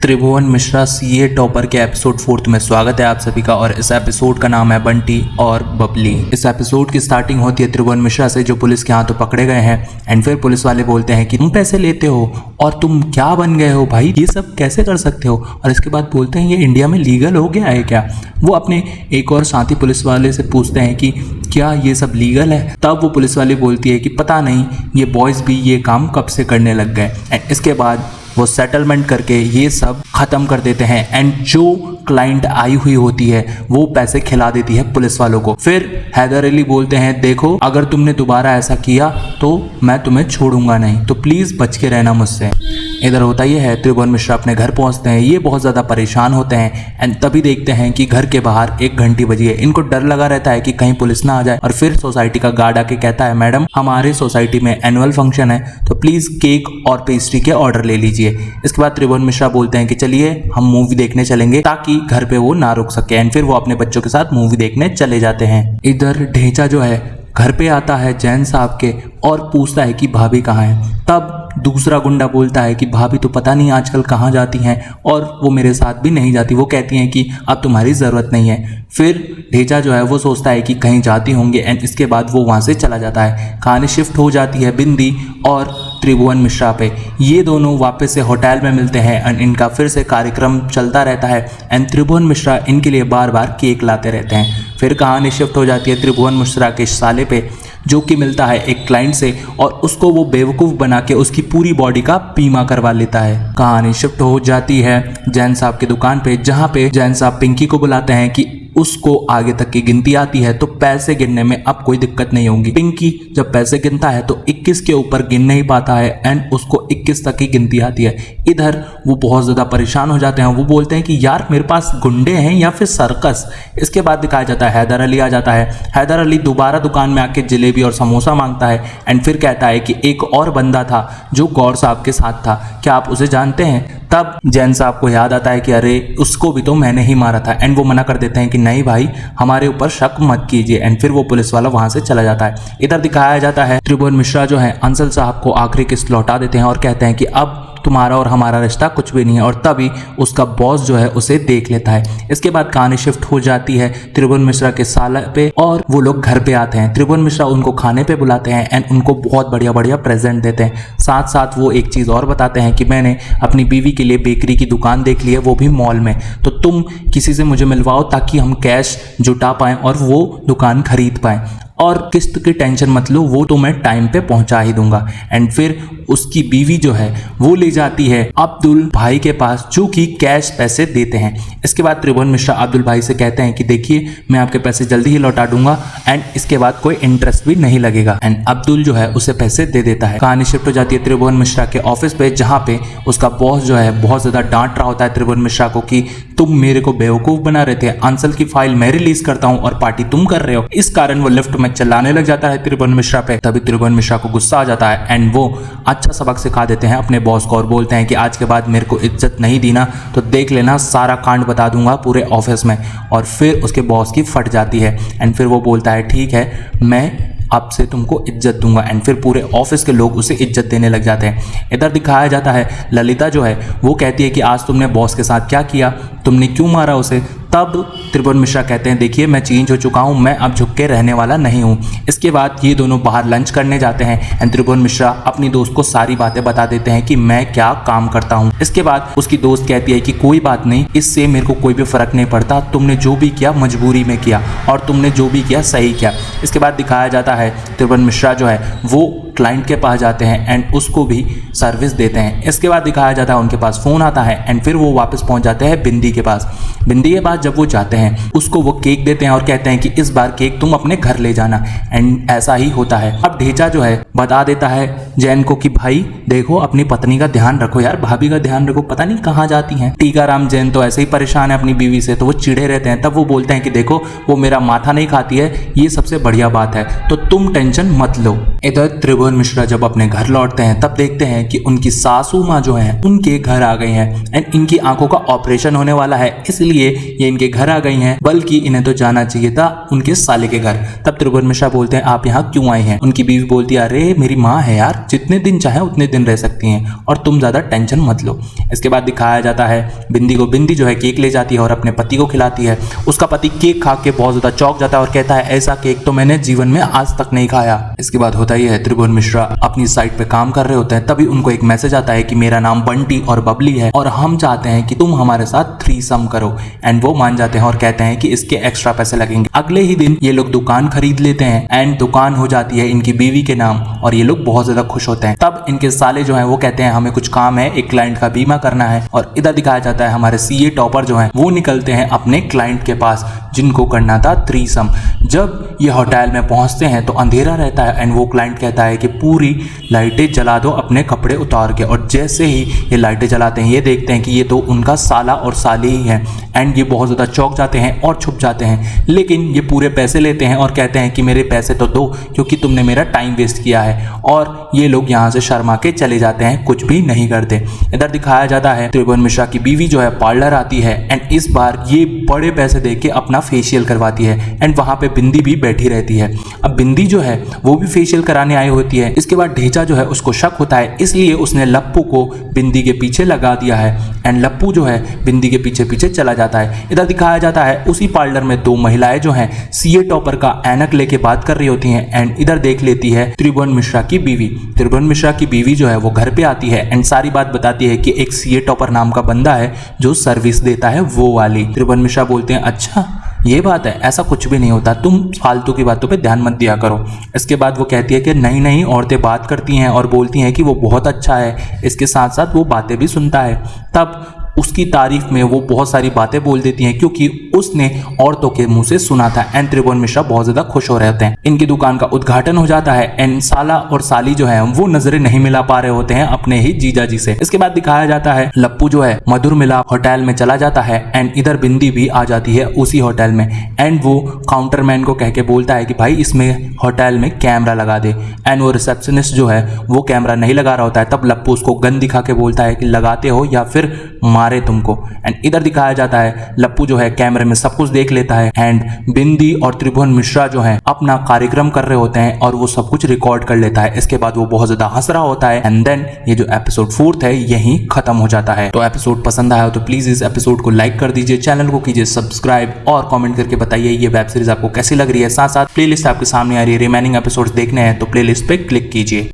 त्रिभुवन Mishra CA topper के episode 4 में स्वागत है आप सभी का। और इस एपिसोड का नाम है बंटी और बबली। इस एपिसोड की स्टार्टिंग होती है त्रिभुवन मिश्रा से, जो पुलिस के हाथों पकड़े गए हैं। एंड फिर पुलिस वाले बोलते हैं कि तुम पैसे लेते हो और तुम क्या बन गए हो भाई, ये सब कैसे कर सकते हो। और इसके बाद बोलते हैं ये इंडिया में लीगल हो गया है क्या। वो अपने एक और साथी पुलिस वाले से पूछते हैं कि क्या ये सब लीगल है। तब वो पुलिस वाली बोलती है कि पता नहीं, ये बॉयज़ भी ये काम कब से करने लग गए। एंड इसके बाद वो सेटलमेंट करके ये सब ख़त्म कर देते हैं। एंड जो क्लाइंट आई हुई होती है वो पैसे खिला देती है पुलिस वालों को। फिर हैदर अली बोलते हैं देखो, अगर तुमने दोबारा ऐसा किया तो मैं तुम्हें छोड़ूंगा नहीं, तो प्लीज़ बच के रहना मुझसे। इधर होता ये है, त्रिभुवन मिश्रा अपने घर पहुंचते हैं। ये बहुत ज़्यादा परेशान होते हैं। एंड तभी देखते हैं कि घर के बाहर एक घंटी बजी है। इनको डर लगा रहता है कि कहीं पुलिस ना आ जाए। और फिर सोसाइटी का गार्ड आके कहता है मैडम, हमारे सोसाइटी में एनुअल फंक्शन है, तो प्लीज़ केक और पेस्ट्री के ऑर्डर ले लीजिए। इसके बाद त्रिभुवन मिश्रा बोलते हैं कि चलिए हम मूवी देखने चलेंगे, ताकि घर पे वो ना रुक सके। एंड फिर वो अपने बच्चों के साथ मूवी देखने चले जाते हैं। इधर ढेंचा जो है घर पे आता है जैन साहब के और पूछता है कि भाभी कहाँ है। तब दूसरा गुंडा बोलता है कि भाभी तो पता नहीं आजकल कहाँ जाती हैं और वो मेरे साथ भी नहीं जाती। वो कहती हैं कि अब तुम्हारी ज़रूरत नहीं है। फिर ढेंचा जो है वो सोचता है कि कहीं जाती होंगे। एंड इसके बाद वो वहाँ से चला जाता है। कहानी शिफ्ट हो जाती है बिंदी और त्रिभुवन मिश्रा पे। ये दोनों वापस से होटल में मिलते हैं एंड इनका फिर से कार्यक्रम चलता रहता है। एंड त्रिभुवन मिश्रा इनके लिए बार बार केक लाते रहते हैं। फिर कहानी शिफ्ट हो जाती है त्रिभुवन मिश्रा के साले पे, जो कि मिलता है एक क्लाइंट से और उसको वो बेवकूफ़ बना के उसकी पूरी बॉडी का बीमा करवा लेता है। कहानी शिफ्ट हो जाती है जैन साहब की दुकान पे, जहाँ पे जैन साहब पिंकी को बुलाते हैं कि उसको आगे तक की गिनती आती है, तो पैसे गिनने में अब कोई दिक्कत नहीं होगी। पिंकी जब पैसे गिनता है तो 21 के ऊपर गिन नहीं पाता है एंड उसको 21 तक की गिनती आती है। इधर वो बहुत ज़्यादा परेशान हो जाते हैं। वो बोलते हैं कि यार मेरे पास गुंडे हैं या फिर सर्कस। इसके बाद दिखाया जाता है हैदर अली आ जाता है। हैदर अली दोबारा दुकान में आके जलेबी और समोसा मांगता है। एंड फिर कहता है कि एक और बंदा था जो गौर साहब के साथ था, क्या आप उसे जानते हैं। तब जैन साहब को याद आता है कि अरे उसको भी तो मैंने ही मारा था। एंड वो मना कर देते हैं कि नहीं भाई, हमारे ऊपर शक मत कीजिए। एंड फिर वो पुलिस वाला वहां से चला जाता है। इधर दिखाया जाता है त्रिभुवन मिश्रा जो है अंसल साहब को आखिरी किस्त लौटा देते हैं और कहते हैं कि अब तुम्हारा और हमारा रिश्ता कुछ भी नहीं है। और तभी उसका बॉस जो है उसे देख लेता है। इसके बाद कहानी शिफ्ट हो जाती है त्रिभुवन मिश्रा के साले पे और वो लोग घर पे आते हैं। त्रिभुवन मिश्रा उनको खाने पे बुलाते हैं एंड उनको बहुत बढ़िया बढ़िया प्रेजेंट देते हैं। साथ साथ वो एक चीज़ और बताते हैं कि मैंने अपनी बीवी के लिए बेकरी की दुकान देख ली है, वो भी मॉल में, तो तुम किसी से मुझे मिलवाओ ताकि हम कैश जुटा पाएँ और वो दुकान खरीद पाएँ। और किस्त की टेंशन मत लो, वो तो मैं टाइम पे पहुंचा ही दूंगा। एंड फिर उसकी बीवी जो है वो ले जाती है अब्दुल भाई के पास, जो कि कैश पैसे देते हैं। इसके बाद त्रिभुवन मिश्रा अब्दुल भाई से कहते हैं कि देखिए मैं आपके पैसे जल्दी ही लौटा दूंगा एंड इसके बाद कोई इंटरेस्ट भी नहीं लगेगा। एंड अब्दुल जो है उसे पैसे दे देता है। कहानी शिफ्ट हो जाती है त्रिभुवन मिश्रा के ऑफिस पे, जहाँ पे उसका बॉस जो है बहुत ज़्यादा डांट रहा होता है त्रिभुवन मिश्रा को कि तुम मेरे को बेवकूफ़ बना रहे थे, अंसल की फाइल मैं रिलीज करता हूँ और पार्टी तुम कर रहे हो। इस कारण वो लिफ्ट में चिल्लाने लग जाता है त्रिभुवन मिश्रा पे। तभी त्रिभुवन मिश्रा को गुस्सा आ जाता है एंड वो अच्छा सबक सिखा देते हैं अपने बॉस को और बोलते हैं कि आज के बाद मेरे को इज्जत नहीं दी ना तो देख लेना, सारा कांड बता दूंगा पूरे ऑफिस में। और फिर उसके बॉस की फट जाती है एंड फिर वो बोलता है ठीक है, मैं अब से तुमको इज्जत दूंगा। एंड फिर पूरे ऑफिस के लोग उसे इज्जत देने लग जाते हैं। इधर दिखाया जाता है ललिता जो है वो कहती है कि आज तुमने बॉस के साथ क्या किया, तुमने क्यों मारा उसे। तब त्रिभुवन मिश्रा कहते हैं देखिए मैं चेंज हो चुका हूँ, मैं अब झुक के रहने वाला नहीं हूँ। इसके बाद ये दोनों बाहर लंच करने जाते हैं एंड त्रिभुवन मिश्रा अपनी दोस्त को सारी बातें बता देते हैं कि मैं क्या काम करता हूँ। इसके बाद उसकी दोस्त कहती है कि कोई बात नहीं, इससे मेरे को कोई भी फर्क नहीं पड़ता, तुमने जो भी किया मजबूरी में किया और तुमने जो भी किया सही किया। इसके बाद दिखाया जाता है त्रिभुवन मिश्रा जो है वो क्लाइंट के पास जाते हैं एंड उसको भी सर्विस देते हैं। इसके बाद दिखाया जाता है उनके पास फ़ोन आता है एंड फिर वो वापस पहुंच जाते हैं बिंदी के पास। बिंदी के पास जब वो जाते हैं उसको वो केक देते हैं और कहते हैं कि इस बार केक तुम अपने घर ले जाना। एंड ऐसा ही होता है। अब ढेंचा जो है बता देता है जैन को कि भाई देखो अपनी पत्नी का ध्यान रखो यार, भाभी का ध्यान रखो, पता नहीं कहाँ जाती हैं। टीकाराम जैन तो ऐसे ही परेशान है अपनी बीवी से, तो वो चिढ़े रहते हैं। तब वो बोलते हैं कि देखो वो मेरा माथा नहीं खाती है, ये सबसे बढ़िया बात है, तो तुम टेंशन मत लो। इधर त्रिभुवन त्रिभुवन मिश्रा जब अपने घर लौटते हैं तब देखते हैं कि उनकी सासू माँ जो है उनके घर आ गई हैं एंड इनकी आंखों का ऑपरेशन होने वाला है, इसलिए ये इनके घर आ गई हैं, बल्कि इन्हें तो जाना चाहिए था उनके साले के घर। तब त्रिभुवन मिश्रा बोलते हैं आप यहाँ क्यों आए हैं? उनकी बीवी बोलती है अरे मेरी माँ है यार, जितने दिन चाहे उतने दिन रह सकती हैं और तुम ज्यादा टेंशन मत लो। इसके बाद दिखाया जाता है बिंदी को। बिंदी जो है केक ले जाती है और अपने पति को खिलाती है। उसका पति केक खा के बहुत ज्यादा चौंक जाता है और कहता है ऐसा केक तो मैंने जीवन में आज तक नहीं खाया। इसके बाद होता ही है त्रिभुवन मिश्रा अपनी साइट पे काम कर रहे होते हैं, तभी उनको एक मैसेज आता है कि मेरा नाम बंटी और बबली है और हम चाहते हैं कि तुम हमारे साथ थ्रीसम करो। एंड वो मान जाते हैं और कहते हैं कि इसके एक्स्ट्रा पैसे लगेंगे। अगले ही दिन ये लोग दुकान खरीद लेते हैं एंड दुकान हो जाती है इनकी बीवी के नाम और ये लोग बहुत ज्यादा खुश होते हैं। तब इनके साले जो है वो कहते हैं हमें कुछ काम है, एक क्लाइंट का बीमा करना है। और इधर दिखाया जाता है हमारे सीए टॉपर जो है वो निकलते हैं अपने क्लाइंट के पास जिनको करना था थ्रीसम। जब ये होटल में पहुंचते हैं तो अंधेरा रहता है एंड वो क्लाइंट कहता है कि पूरी लाइटें जला दो अपने कपड़े उतार के। और जैसे ही ये लाइटें जलाते हैं ये देखते हैं कि ये तो उनका साला और साली ही है एंड ये बहुत ज़्यादा चौंक जाते हैं और छुप जाते हैं। लेकिन ये पूरे पैसे लेते हैं और कहते हैं कि मेरे पैसे तो दो क्योंकि तुमने मेरा टाइम वेस्ट किया है। और ये लोग यहाँ से शर्मा के चले जाते हैं, कुछ भी नहीं करते। इधर दिखाया जाता है त्रिभुवन मिश्रा की बीवी जो है पार्लर आती है एंड इस बार ये बड़े पैसे दे के अपना फेशियल करवाती है एंड वहाँ पे बिंदी भी बैठी रहती है। अब बिंदी जो है वो भी फेशियल कराने आई होती है। इसके बाद ढेचा जो है उसको शक होता है, इसलिए उसने लप्पू को बिंदी के पीछे लगा दिया है एंड लप्पू जो है बिंदी के पीछे पीछे चला जाता है। इधर दिखाया जाता है उसी पार्लर में दो महिलाएं जो हैं सीए टॉपर का ऐनक लेके बात कर रही होती हैं एंड इधर देख लेती है त्रिभुवन मिश्रा की बीवी। त्रिभुवन मिश्रा की बीवी जो है वो घर पे आती है एंड सारी बात बताती है कि एक सीए टॉपर नाम का बंदा है जो सर्विस देता है वो वाली। त्रिभुवन मिश्रा बोलते हैं अच्छा ये बात है, ऐसा कुछ भी नहीं होता, तुम फालतू की बातों पे ध्यान मत दिया करो। इसके बाद वो कहती है कि नहीं नहीं, औरतें बात करती हैं और बोलती हैं कि वो बहुत अच्छा है, इसके साथ साथ वो बातें भी सुनता है। तब उसकी तारीफ में वो बहुत सारी बातें बोल देती हैं क्योंकि उसने औरतों के मुंह से सुना था एंड त्रिभुवन मिश्रा बहुत ज्यादा खुश हो रहे होते हैं। इनकी दुकान का उद्घाटन हो जाता है एंड साला और साली जो है वो नजरें नहीं मिला पा रहे होते हैं अपने ही जीजा जी से। इसके बाद दिखाया जाता है लप्पू जो है मधुर मिलाप होटल में चला जाता है एंड इधर बिंदी भी आ जाती है उसी होटल में एंड वो काउंटरमैन को कह के बोलता है कि भाई इसमें होटल में कैमरा लगा दे एंड वो रिसेप्शनिस्ट जो है वो कैमरा नहीं लगा रहा होता है। तब लप्पू उसको गन दिखा के बोलता है कि लगाते हो या फिर मारे तुमको। एंड इधर दिखाया जाता है लप्पू जो है कैमरे में सब कुछ देख लेता है एंड बिंदी और त्रिभुवन मिश्रा जो है अपना कार्यक्रम कर रहे होते हैं और वो सब कुछ रिकॉर्ड कर लेता है। इसके बाद वो बहुत ज्यादा हंस रहा होता है एंड देन ये जो एपिसोड 4 है यही खत्म हो जाता है। तो एपिसोड पसंद आया हो तो प्लीज इस एपिसोड को लाइक कर दीजिए, चैनल को कीजिए सब्सक्राइब और कमेंट करके बताइए ये वेब सीरीज आपको कैसी लग रही है। साथ साथ प्लेलिस्ट आपके सामने आ रही है, रिमेनिंग एपिसोड्स देखने हैं तो प्लेलिस्ट पे क्लिक कीजिए।